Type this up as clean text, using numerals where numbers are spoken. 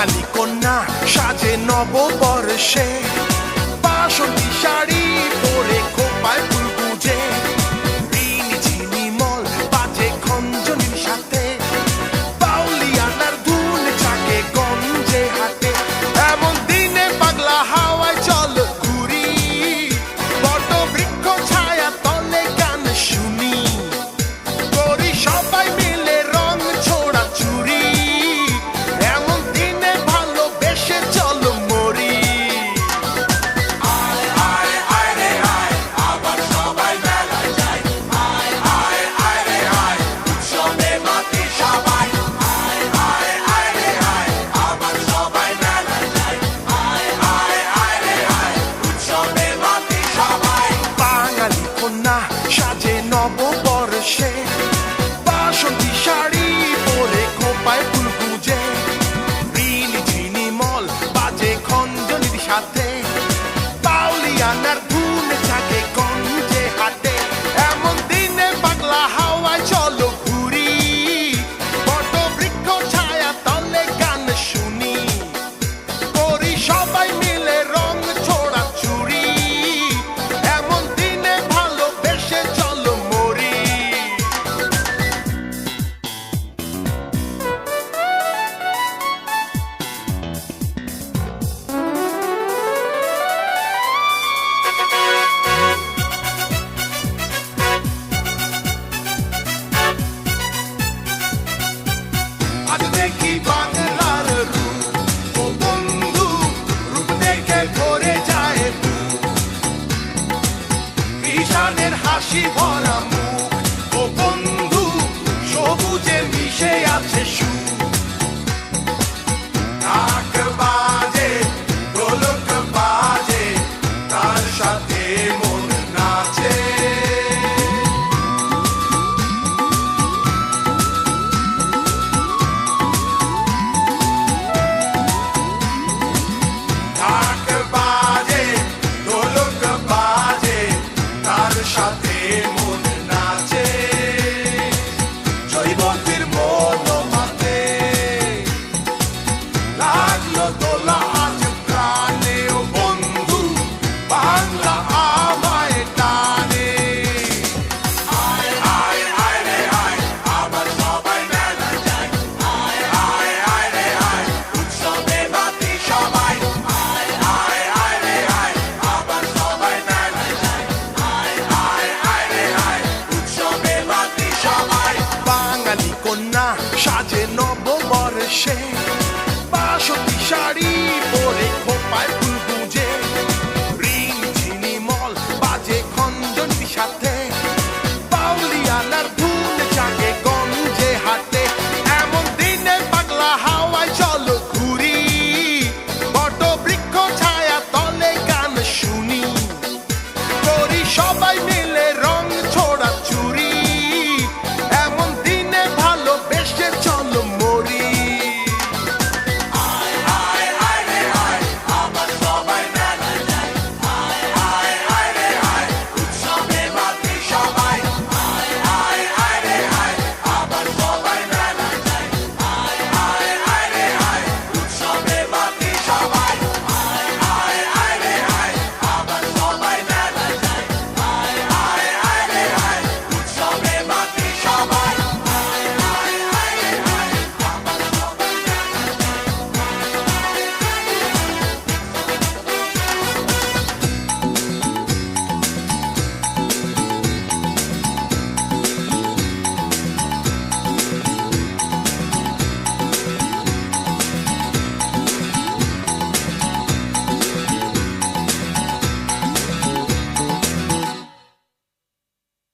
বাঙালি কন্যা সাজে নববর্ষে, বাসন্তী শাড়ি পরে খোপায় ফুল গুজে, রিনি ঝিনিমল বাজে খঞ্জনির সাথে, বাউলিয়ানার ধুন জাগে গঞ্জে হাটে। এমন দিনে পাগলা হাওয়ায় চল ঘুরি, বট বৃক্ষ ছায়া তলে গান শুনি, করি সবাই মিলে রং ছোড়া চুরি। এমন দিনে ভালোবেসে চল মরি। আয় আয় আয় রে আয়, আবার সবাই মেলায় যাই। আয় আয় আয় রে আয়, উৎসবে মাতি সবাই। আয় আয় আয় রে আয়, আবার সবাই মেলায় যাই। আয় আয় আয় রে আয়, উৎসবে মাতি সবাই। বাঙালি কন্যা সাজে নববর্ষে, বাসন্তী শাড়ি পরে খোপায় ফুল গুজে, রিনি ঝিনিমল বাজে খঞ্জনির সাথে, বাউলিয়ানার ধুন জাগে গঞ্জে হাটে। এমন দিনে পাগলা হাওয়ায় চলো ঘুরি, বট বৃক্ষ ছায়া তলে গান শুনি, করি সবাই মিলে রং ছোড়া চুরি। এমন দিনে ভালোবেসে চলো মরি। আজ দেখি বাংলার রূপ, ও বন্ধু, রূপ দেখে ভরে যায় বুক। কৃষাণের হাসি ভরা মুখ, ও বন্ধু, সবুজে মিশে আছে সুখ। ঢাক বাজে, ঢোলক বাজে, তার সাথে মন নাচে। ঢাক বাজে, ঢোলক বাজে, তার সাথে মন নাচে। জয়বন্তীর মন মাতে লাগলো দোলা আজ প্রাণে, ও বন্ধু, বাংলা আমায় টানে। আয় আয় আয় রে আয়, আবার সবাই মেলায় যাই। আয় আয় আয় রে আয়, উৎসবে মাতি সবাই। আয় আয় আয় রে আয়, আবার সবাই মেলায় যাই। আয় আয় আয় রে আয়, উৎসবে মাতি সবাই। বাঙালি কন্যা সাজে নববর্ষে, বাসন্তী শাড়ি পরে খোপায়